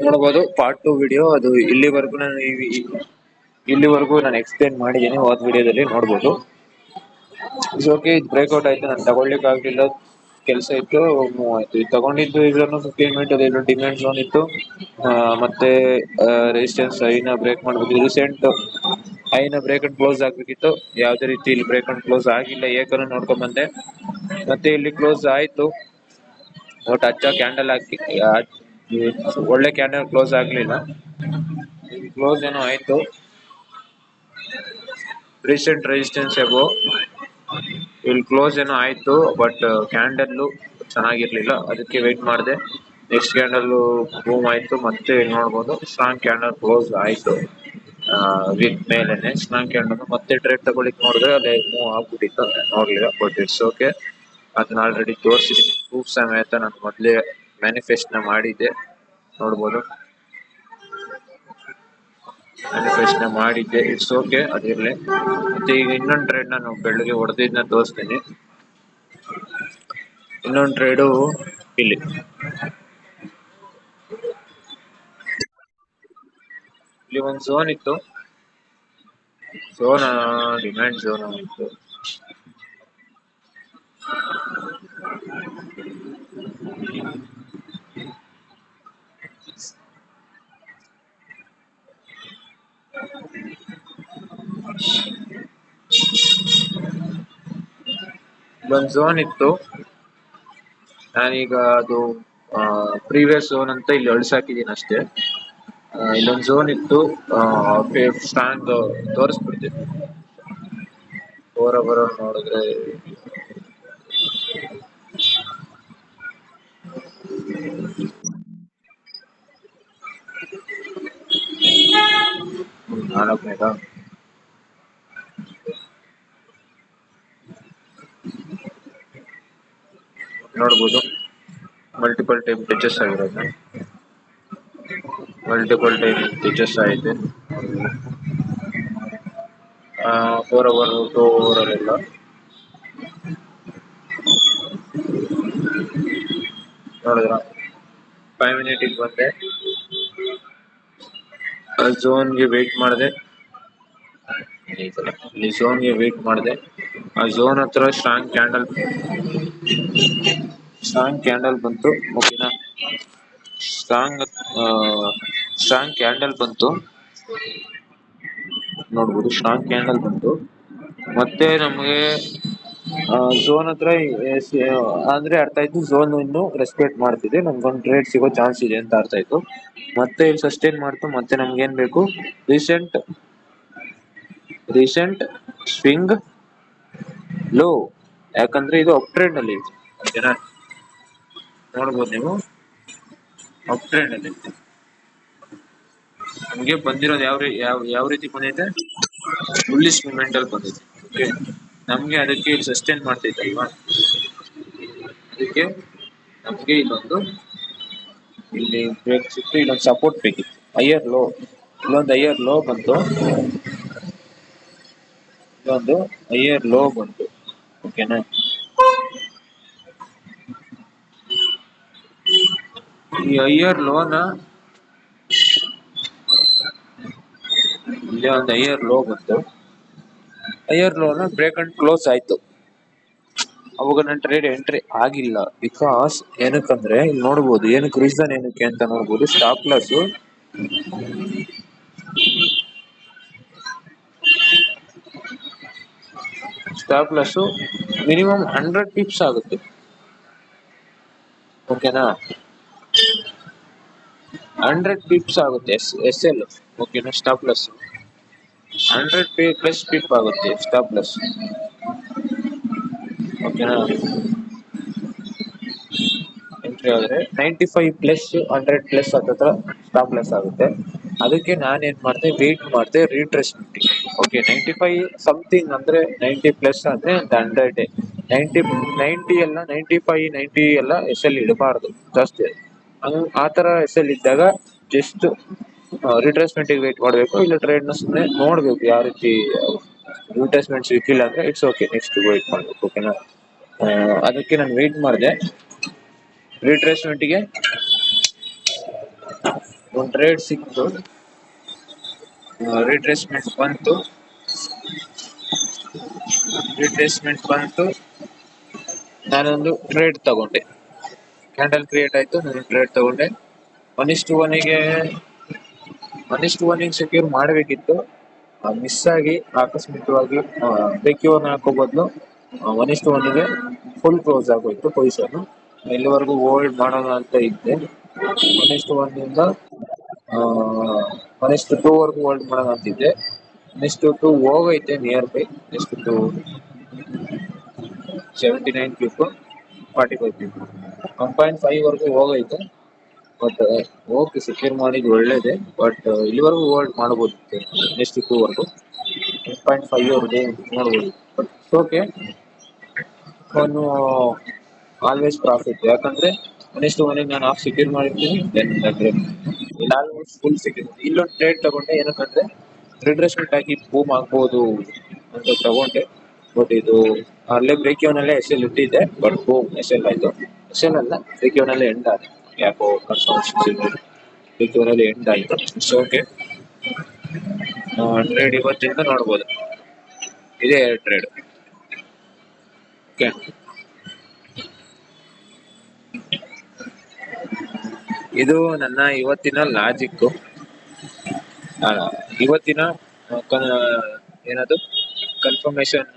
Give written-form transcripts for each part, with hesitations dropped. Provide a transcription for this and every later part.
ನೋಡ್ಬೋದು part 2 video. ಅದು ಇಲ್ಲಿವರೆಗೂ ನಾನು ಎಕ್ಸ್ಪ್ಲೇನ್ ಮಾಡಿದ್ದೀನಿ ಹೋದ ವಿಡಿಯೋದಲ್ಲಿ ನೋಡ್ಬೋದು. ಓಕೆ, ಇದು ಬ್ರೇಕ್ಔಟ್ ಆಯ್ತು, ನಾನು ತಗೊಳ್ಳಿಕ್ಕೆ ಆಗ್ಲಿಲ್ಲ, ಕೆಲಸ ಇತ್ತು, ಮೂವ್ ಆಯ್ತು. ಇದು ತಗೊಂಡಿದ್ದು ಇದನ್ನು 15 ಮಿನಿಟ್ ಅದೇನು ಡಿಮ್ಯಾಂಡ್ ಝೋನ್ ಇತ್ತು. ಮತ್ತೆ ರೆಸಿಸ್ಟೆನ್ಸ್ ಐನ ಬ್ರೇಕ್ ಮಾಡ್ಬೇಕು. ರೀಸೆಂಟ್ ಐನ ಬ್ರೇಕ್ ಅಂಡ್ ಕ್ಲೋಸ್ ಆಗ್ಬೇಕಿತ್ತು, ಯಾವ್ದೇ ರೀತಿ ಇಲ್ಲಿ ಬ್ರೇಕ್ ಅಂಡ್ ಕ್ಲೋಸ್ ಆಗಿಲ್ಲ. ಏಕನ್ನು ನೋಡ್ಕೊಂಡ್ ಬಂದೆ, ಮತ್ತೆ ಇಲ್ಲಿ ಕ್ಲೋಸ್ ಆಯ್ತು. ಬಟ್ ಕ್ಯಾಂಡಲ್ ಹಾಕಿ ಒಳ್ಳೆ ಕ್ಯಾಂಡಲ್ ಕ್ಲೋಸ್ ಆಗ್ಲಿಲ್ಲ. ಕ್ಲೋಸ್ ಏನೋ ಆಯ್ತು, ರೀಸೆಂಟ್ ರೆಸಿಸ್ಟೆನ್ಸ್ ಎಬೋ ಇಲ್ಲಿ ಕ್ಲೋಸ್ ಏನೋ ಆಯ್ತು. ಬಟ್ ಕ್ಯಾಂಡಲ್ ಚೆನ್ನಾಗಿರ್ಲಿಲ್ಲ, ಅದಕ್ಕೆ ವೇಟ್ ಮಾಡಿದೆ. ನೆಕ್ಸ್ಟ್ ಕ್ಯಾಂಡಲ್ ಮೂವ್ ಆಯ್ತು, ಮತ್ತೆ ನೋಡ್ಬೋದು ಸ್ಟ್ರಾಂಗ್ ಕ್ಯಾಂಡಲ್ ಕ್ಲೋಸ್ ಆಯ್ತು. ವಿತ್ ಮೇಲೆನೆ ಸ್ಟ್ರಾಂಗ್ ಕ್ಯಾಂಡಲ್. ಮತ್ತೆ ಟ್ರೇಡ್ ತಗೊಳ್ಳಿಕ್ ನೋಡಿದ್ರೆ ಅದೇ ಮೂವ್ ಆಗ್ಬಿಟ್ಟಿತ್ತು, ನೋಡ್ಲಿಲ್ಲ. ಬಟ್ ಇಟ್ಸ್ ಓಕೆ, ಅದನ್ನ ಆಲ್ರೆಡಿ ತೋರಿಸಿದ್ದೀನಿ ಪ್ರೂಫ್ ಸಮೇತ. ನಾನು ಮೊದಲೇ ಮ್ಯಾನಿಫೆಸ್ಟ್ ಮಾಡಿದ್ದೆ, ನೋಡ್ಬೋದು ಮ್ಯಾನಿಫೆಸ್ಟ್ ಮಾಡಿದ್ದೆ. ಇಟ್ಸ್ ಓಕೆ, ಅದಿರ್ಲಿ. ಮತ್ತೆ ಈಗ ಇನ್ನೊಂದು ಟ್ರೇಡ್ ನಾನು ಬೆಳಗ್ಗೆ ಹೊಡೆದಿದ್ನ ತೋರಿಸ್ತೀನಿ. ಇನ್ನೊಂದು ಟ್ರೇಡು ಇಲ್ಲಿ ಒಂದು ಝೋನ್ ಇತ್ತು, ಡಿಮ್ಯಾಂಡ್ ಝೋನ್ ಇತ್ತು. ಇಲ್ಲೊಂದು ಝೋನ್ ಇತ್ತು, ನಾನೀಗ ಅದು ಪ್ರೀವಿಯಸ್ ಝೋನ್ ಅಂತ ಇಲ್ಲಿ ಅಳಿಸಾಕಿದ್ದೀನಿ ಅಷ್ಟೇ. ಇಲ್ಲೊಂದು ಝೋನ್ ಇತ್ತು, ಸ್ಟ್ರಾಂಗ್ ತೋರಿಸ್ಬಿಡ್ತೀನಿ. ಬರೋ ನೋಡಿದ್ರೆ ನಾಲ್ಕನೇದ ನೋಡ್ಬೋದು, ಮಲ್ಟಿಪಲ್ ಟೈಮ್ ಟಚಸ್ ಆಗಿರೋದು, ಮಲ್ಟಿಪಲ್ ಟೈಮ್ ಟಚಸ್ ಆಯಿತು. 4 ಅವರ್ 2 ಅವರಲ್ಲೆಲ್ಲ ನೋಡಿದ್ರ 5 ಮಿನಿಟಿಗೆ ಬಂದೆ, ಝೋನ್ಗೆ ವೇಟ್ ಮಾಡಿದೆ. ಇಲ್ಲಿ ಝೋನ್ಗೆ ವೇಟ್ ಮಾಡಿದೆ, ಆ ಝೋನ್ ಹತ್ರ ಸ್ಟ್ರಾಂಗ್ ಕ್ಯಾಂಡಲ್ ಬಂತು. ಓಕೆನಾ, ಸ್ಟ್ರಾಂಗ್ ಕ್ಯಾಂಡಲ್ ಬಂತು, ನೋಡ್ಬೋದು ಸ್ಟ್ರಾಂಗ್ ಕ್ಯಾಂಡಲ್ ಬಂತು. ಮತ್ತೆ ನಮಗೆ ಝೋನ್ ಹತ್ರ ಅಂದ್ರೆ ಅರ್ಥ ಆಯ್ತು ಝೋನ್ ಇನ್ನು ರೆಸ್ಪೆಕ್ಟ್ ಮಾಡ್ತಿದೆ, ನಮ್ಗೊಂದು ಟ್ರೇಡ್ ಸಿಗೋ ಚಾನ್ಸ್ ಇದೆ ಅಂತ ಅರ್ಥ ಆಯ್ತು. ಮತ್ತೆ ಇಲ್ಲಿ ಸಸ್ಟೈನ್ ಮಾಡ್ತು. ಮತ್ತೆ ನಮ್ಗೆ ಏನ್ ಬೇಕು, ರೀಸೆಂಟ್ ಸ್ವಿಂಗ್ ಲೋ, ಯಾಕಂದ್ರೆ ಇದು ಅಪ್ ಟ್ರೆಂಡ್ ಅಲ್ಲಿ ಇದೆ. ಓಕೆನಾ, ನೋಡ್ಬೋದು ನೀವು ಅಪ್ ಟ್ರೆಂಡ್ ಅಲ್ಲಿ ನಮ್ಗೆ ಬಂದಿರೋದು ಯಾವ ರೀತಿ ಬಂದೈತೆ, ಬುಲ್ಲಿಶ್ ಮೂಮೆಂಟ್ ಅಲ್ಲಿ ಬಂದಿದೆ. ಓಕೆ, ನಮ್ಗೆ ಅದಕ್ಕೆ ಸಸ್ಟೈನ್ ಮಾಡ್ತೈತಲ್ವಾ, ಅದಕ್ಕೆ ನಮ್ಗೆ ಇಲ್ಲಿ ಬ್ರೇಕ್ ಸಿಕ್ತು. ಇಲ್ಲೊಂದು ಸಪೋರ್ಟ್ ಬೇಕಿತ್ತು, ಹೈಯರ್ ಲೋ. ಇಲ್ಲೊಂದು ಹೈಯರ್ ಲೋ ಬಂತು, ಓಕೆನಾ. ಈ ಹೈಯರ್ ಲೋನ ಇಲ್ಲಿ ಒಂದು ಹೈಯರ್ ಲೋ ಬಂತು, ಹೈಯರ್ ಲೋನ ಬ್ರೇಕ್ ಅಂಡ್ ಕ್ಲೋಸ್ ಆಯ್ತು. ಅವಾಗ ನನ್ನ ಟ್ರೇಡ್ ಎಂಟ್ರಿ ಆಗಿಲ್ಲ. ಬಿಕಾಸ್ ಏನಕ್ಕಂದ್ರೆ ಇಲ್ಲಿ ನೋಡ್ಬೋದು, ಏನಕ್ಕೆ ರೀಸನ್ ಏನಕ್ಕೆ ಅಂತ ನೋಡ್ಬೋದು. ಸ್ಟಾಪ್ ಲಾಸ್ ಮಿನಿಮಮ್ 100 ಪಿಪ್ಸ್ ಆಗುತ್ತೆ. ಓಕೆನಾ, 100 ಪಿಪ್ಸ್ ಆಗುತ್ತೆ ಎಸ್ ಎಲ್. ಓಕೆನಾ, ಸ್ಟಾಪ್ ಲಾಸ್ 100+ ಪಿಪ್ ಆಗುತ್ತೆ ಸ್ಟಾಪ್ ಲಾಸ್. ಓಕೆನಾ, ಎಂಟ್ರಿ ಆದ್ರೆ 95+ 100+ ಹತ್ತತ್ರ ಸ್ಟಾಪ್ ಲಾಸ್ ಆಗುತ್ತೆ. ಅದಕ್ಕೆ ನಾನೇನ್ ಮಾಡಿದೆ, ವೇಟ್ ಮಾಡಿದೆ ರೀಟ್ರೇಸ್ಮೆಂಟ್. ಓಕೆ, 95 ಸಮಥಿಂಗ್ ಅಂದ್ರೆ 90+ ಅಂದ್ರೆ 100. 90 ಎಲ್ಲ 95 90 ಎಲ್ಲ ಎಸ್ ಎಲ್ ಇಡಬಾರ್ದು ಜಾಸ್ತಿ. ಆತರ ಎಸ್ ಎಲ್ ಇದ್ದಾಗ ಜಸ್ಟ್ ರಿಟ್ರೇಸ್ಮೆಂಟ್ ವೇಟ್ ಮಾಡಬೇಕು. ಇಲ್ಲ ಟ್ರೇಡ್ ನ ಸುಮ್ಮನೆ ನೋಡ್ಬೇಕು, ಯಾವ ರೀತಿ ರಿಟ್ರೇಸ್ಮೆಂಟ್ ಸಿಕ್ಕಿಲ್ಲ ಅಂದ್ರೆ ಇಟ್ಸ್ ಓಕೆ, ನೆಕ್ಸ್ಟ್ ವೇಟ್ ಮಾಡ್ಬೇಕು. ಓಕೆನಾ, ಅದಕ್ಕೆ ನಾನು ವೇಟ್ ಮಾಡಿದೆ ರಿಟ್ರೇಸ್ಮೆಂಟ್ಗೆ. ಒಂದು ಟ್ರೇಡ್ ಸಿಕ್ತು, ರಿಟ್ರೇಸ್ಮೆಂಟ್ ಬಂತು, ನಾನೊಂದು ಟ್ರೇಡ್ ತಗೊಂಡೆ, ಕ್ಯಾಂಡಲ್ ಕ್ರಿಯೇಟ್ ಆಯ್ತು, ನಾನು ಟ್ರೇಡ್ ತಗೊಂಡೆ. 1:1ಗೆ ಸೆಕ್ಯೂರ್ ಮಾಡಬೇಕಿತ್ತು, ಮಿಸ್ ಆಗಿ ಆಕಸ್ಮಿಕವಾಗಿ ಬ್ರೇಕ್ ಇವನ್ ಹಾಕೋ ಬದಲು 1:1ಗೆ ಫುಲ್ ಕ್ಲೋಸ್ ಆಗೋಯ್ತು ಪೊಸಿಷನ್. ಇಲ್ಲಿವರೆಗೂ ಹೋಲ್ಡ್ ಮಾಡೋಣ ಅಂತ ಇದ್ದೆ, 1:1 1:2 ವರ್ಗು ಹೋಲ್ಡ್ ಮಾಡೋಣ ಅಂತಿದ್ದೆ. 1:2 ಹೋಗೈತೆ ನಿಯರ್ ಬೈ, 1:2 79 ಪಿಪ್ 45 ಪಿಪ್ 1.5 ವರ್ಗು ಹೋಗೈತೆ. ಬಟ್ ಓಕೆ, ಸೆಕ್ಯೂರ್ ಮಾಡಿದ್ದು ಒಳ್ಳೇದೇ, ಬಟ್ ಇಲ್ಲಿವರೆಗೂ ಹೋಲ್ಡ್ ಮಾಡಬಹುದಿತ್ತು, 1:2 ವರ್ಗು 1.5 ವರ್ಗು ನೋಡ್ಬೋದು. ಬಟ್ ಓಕೆ, ಅವನು ಆಲ್ವೇಸ್ ಪ್ರಾಫಿಟ್, ಯಾಕಂದ್ರೆ 1:1ಗೆ ನಾನು ಹಾಫ್ ಸೆಕ್ಯೂರ್ ಮಾಡಿರ್ತೀನಿ, ದೆನ್ ಇಲ್ಲಿ ಆಲ್ಮೋಸ್ಟ್ ಫುಲ್ ಸೆಕ್ಯೂರ್. ಇಲ್ಲೊಂದು ಟ್ರೇಡ್ ತಗೊಂಡೆ, ಏನಕ್ಕಂದ್ರೆ ರಿಟ್ರೇಸ್ಮೆಂಟ್ ಆಗಿ ಬೂಮ್ ಆಗ್ಬೋದು ಅಂತ ತಗೊಂಡೆ. ಬಟ್ ಇದು ಅಲ್ಲೇ ಬ್ರೇಕ್ ಇವನ್ ಅಲ್ಲೇ ಎಸ್ ಎಲ್ ಇಟ್ಟಿದ್ದೆ, ಬಟ್ ಬೂಮ್ ಎಸ್ ಎಲ್ ಆಯ್ತು. ಎಸ್ ಎಲ್ ಅಲ್ಲ, ಬ್ರೇಕ್ ಇವನ್ ಅಲ್ಲೇ ಎಂಡ್ ಆಯ್ತು, ಯಾಕೋ ಕನ್ಫರ್ಮೇಷನ್ ಬ್ರೇಕ್ ಇವನ್ ಅಲ್ಲಿ ಎಂಡ್ ಆಯ್ತು. ಸೊ ಓಕೆ, ಟ್ರೇಡ್ ಇವತ್ತಿಂದ ನೋಡ್ಬೋದು, ಇದೇ ಟ್ರೇಡ್. ಓಕೆ, ಇದು ನನ್ನ ಇವತ್ತಿನ ಲಾಜಿಕ್, ಇವತ್ತಿನ ಏನದು ಕನ್ಫರ್ಮೇಶನ್,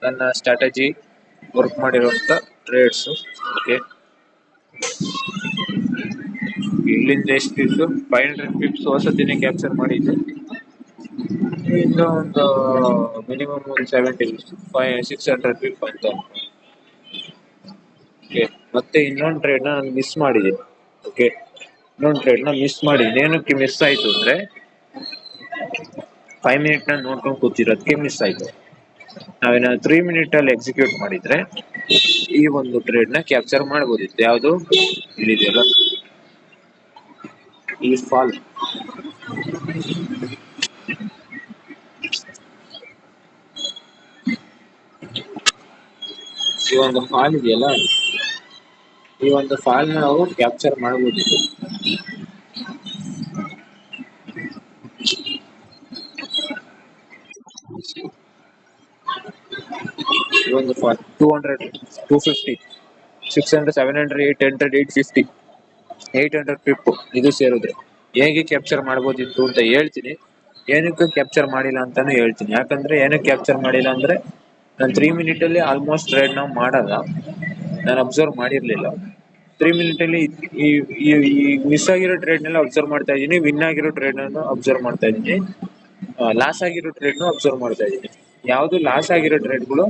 ನನ್ನ ಸ್ಟ್ರಾಟಜಿ ವರ್ಕ್ ಮಾಡಿರುವಂತ ಟ್ರೇಡ್ಸ್. ಓಕೆ, ಇಲ್ಲಿಂದ ಎಷ್ಟಿತ್ತು, 500 ಪಿಪ್ಸ್ ಹೊಸದಿನ ಕ್ಯಾಪ್ಚರ್ ಮಾಡಿದ್ದೆ. ಇನ್ನು ಒಂದು ಮಿನಿಮಮ್ ಒಂದು 600 ಪಿಪ್ ಅಂತ. ಓಕೆ, ಮತ್ತೆ ಇನ್ನೊಂದು ಟ್ರೇಡ್ ನಾನು ಮಿಸ್ ಮಾಡಿದೆ. ಓಕೆ, ಇನ್ನೊಂದು ಟ್ರೇಡ್ ನ ಮಿಸ್ ಮಾಡಿದೆ. ಏನಕ್ಕೆ ಮಿಸ್ ಆಯ್ತು ಅಂದ್ರೆ 5 ಮಿನಿಟ್ ನ ನೋಡ್ಕೊಂಡು ಕೂತಿರೋದಕ್ಕೆ ಮಿಸ್ ಆಯ್ತು. ನಾವೇನ 3 ಮಿನಿಟ್ ಅಲ್ಲಿ ಎಕ್ಸಿಕ್ಯೂಟ್ ಮಾಡಿದ್ರೆ ಈ ಒಂದು ಟ್ರೇಡ್ ನ ಕ್ಯಾಪ್ಚರ್ ಮಾಡಬಹುದಿತ್ತು. ಯಾವುದು ಇಲ್ಲಿದೆಯಲ್ಲ, ಈ ಫಾಲ್, ಈ ಒಂದು ಫಾಲ್ ಇದೆಯಲ್ಲ, ಈ ಒಂದು ಫಾಲ್ ನಾವು ಕ್ಯಾಪ್ಚರ್ ಮಾಡಬಹುದಿತ್ತು. ಈ ಒಂದು ಫಾಲ್ 200, 250, 600, 700, 800, 850, 800 ಪಿಪ್ ಇದು ಸೇರಿದ್ರೆ ಹೇಗೆ ಕ್ಯಾಪ್ಚರ್ ಮಾಡಬಹುದಿತ್ತು ಅಂತ ಹೇಳ್ತೀನಿ. ಏನಕ್ಕೆ ಕ್ಯಾಪ್ಚರ್ ಮಾಡಿಲ್ಲ ಅಂತಾನು ಹೇಳ್ತೀನಿ. ಯಾಕಂದ್ರೆ ಏನಕ್ಕೆ ಕ್ಯಾಪ್ಚರ್ ಮಾಡಿಲ್ಲ ಅಂದ್ರೆ, ನಾನು 3 ಮಿನಿಟ್ ಅಲ್ಲಿ ಆಲ್ಮೋಸ್ಟ್ ಟ್ರೇಡ್ ನಾವು ಮಾಡಲ್ಲ, ನಾನು ಅಬ್ಸರ್ವ್ ಮಾಡಿರ್ಲಿಲ್ಲ. 3 ಮಿನಿಟ್ ಅಲ್ಲಿ ಈ ಮಿಸ್ ಆಗಿರೋ ಟ್ರೇಡ್ ನೆಲ್ಲ ಅಬ್ಸರ್ವ್ ಮಾಡ್ತಾ ಇದ್ದೀನಿ, ವಿನ್ ಆಗಿರೋ ಟ್ರೇಡ್ ಅನ್ನು ಅಬ್ಸರ್ವ್ ಮಾಡ್ತಾ ಇದ್ದೀನಿ, ಲಾಸ್ ಆಗಿರೋ ಟ್ರೇಡ್ ಅಬ್ಸರ್ವ್ ಮಾಡ್ತಾ ಇದ್ದೀನಿ. ಯಾವ್ದು ಲಾಸ್ ಆಗಿರೋ ಟ್ರೇಡ್ಗಳು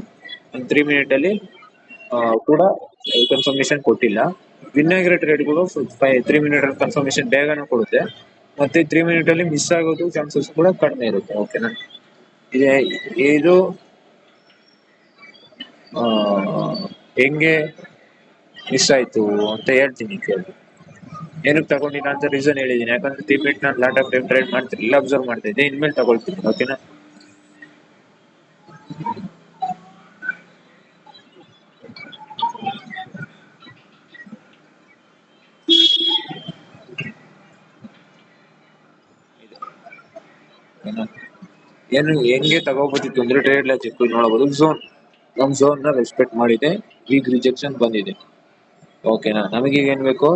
3 ಮಿನಿಟ್ ಅಲ್ಲಿ ಕೂಡ ಕನ್ಫರ್ಮೇಶನ್ ಕೊಟ್ಟಿಲ್ಲ. ವಿನ್ ಆಗಿರೋ ಟ್ರೇಡ್ಗಳು 3 ಮಿನಿಟ್ ಅಲ್ಲಿ ಕನ್ಫರ್ಮೇಶನ್ ಬೇಗನೆ ಕೊಡುತ್ತೆ, ಮತ್ತೆ 3 ಮಿನಿಟ್ ಅಲ್ಲಿ ಮಿಸ್ ಆಗೋದು ಚಾನ್ಸಸ್ ಕೂಡ ಕಡಿಮೆ ಇರುತ್ತೆ. ಓಕೆನಾ, ಇದು ಹೆಂಗೆ ಮಿಸ್ ಆಯ್ತು ಅಂತ ಹೇಳ್ತೀನಿ ಕೇಳಿ. ಏನಕ್ಕೆ ತಗೊಂಡಿಲ್ಲ ಅಂತ ರೀಸನ್ ಹೇಳಿದೀನಿ, ಯಾಕಂದ್ರೆ 3 ಮಿನಿಟ್ ನಾನು ಲಾಟ್ ಆಫ್ ಟೈಮ್ ಟ್ರೇಡ್ ಮಾಡ್ತಿರ್ಲಿಲ್ಲ, ಅಬ್ಸರ್ವ್ ಮಾಡ್ತಾ ಇದ್ದೆ. ಇನ್ಮೇಲೆ ತಗೊಳ್ತೀನಿ. ಓಕೆನಾ, ಏನು ಹೆಂಗೆ ತಗೋಬೋದಿತ್ತು ಅಂದ್ರೆ ಟ್ರೇಡ್ ಲಾಜಿಕ್ ನೋಡಬಹುದು. ಝೋನ್, ನಮ್ ಝೋನ್ ನ ರೆಸ್ಪೆಕ್ಟ್ ಮಾಡಿದೆ, ಈಗ ರಿಜೆಕ್ಷನ್ ಬಂದಿದೆ. ಓಕೆನಾ, ನಮಗೀಗ ಏನ್ ಬೇಕು,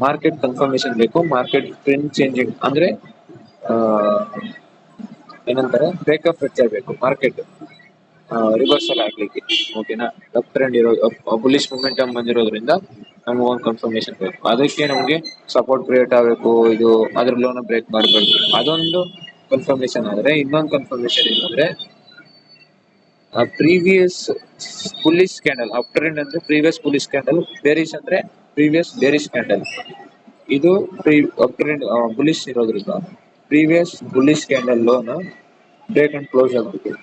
ಮಾರ್ಕೆಟ್ ಕನ್ಫರ್ಮೇಶನ್ ಬೇಕು. ಮಾರ್ಕೆಟ್ ಟ್ರೆಂಡ್ ಚೇಂಜಿಂಗ್ ಅಂದ್ರೆ ಏನಂತಾರೆ, ಬ್ರೇಕಪ್ ವೆಚ್ಚರ್ ಬೇಕು ಮಾರ್ಕೆಟ್ ರಿವರ್ಸಲ್ ಆಗ್ಲಿಕ್ಕೆ. ಓಕೆನಾ, ಅಪ್ ಟ್ರೆಂಡ್ ಇರೋ ಬುಲಿಶ್ ಮೊಮೆಂಟಮ್ ಬಂದಿರೋದ್ರಿಂದ ನಮ್ಗೆ ಒಂದು ಕನ್ಫರ್ಮೇಶನ್ ಬೇಕು. ಅದಕ್ಕೆ ನಮ್ಗೆ ಸಪೋರ್ಟ್ ಕ್ರಿಯೇಟ್ ಆಗಬೇಕು, ಇದು ಅದ್ರ ಲೋನ್ ಬ್ರೇಕ್ ಮಾಡಬೇಕು, ಅದೊಂದು ಕನ್ಫರ್ಮೇಶನ್ ಆದ್ರೆ. ಇನ್ನೊಂದು ಕನ್ಫರ್ಮೇಶನ್ ಏನಂದ್ರೆ, previous bullish candle, up trend ಅಂದ್ರೆ ಪ್ರೀವಿಯಸ್ ಬುಲಿಶ್ ಕ್ಯಾಂಡಲ್, ಬೇರಿಶ್ ಅಂದ್ರೆ ಪ್ರೀವಿಯಸ್ ಬೇರಿಶ್ ಕ್ಯಾಂಡಲ್. ಇದು ಅಪ್ ಟ್ರೆಂಡ್ ಬುಲಿಶ್ ಇರೋದ್ರಿಂದ ಪ್ರೀವಿಯಸ್ ಬುಲಿಶ್ ಕ್ಯಾಂಡಲ್ ಲೋನ್ ಬ್ರೇಕ್ ಅಂಡ್ ಕ್ಲೋಸ್ ಆಗ್ಬಿಟ್ಟು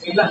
ಇಲ್ಲ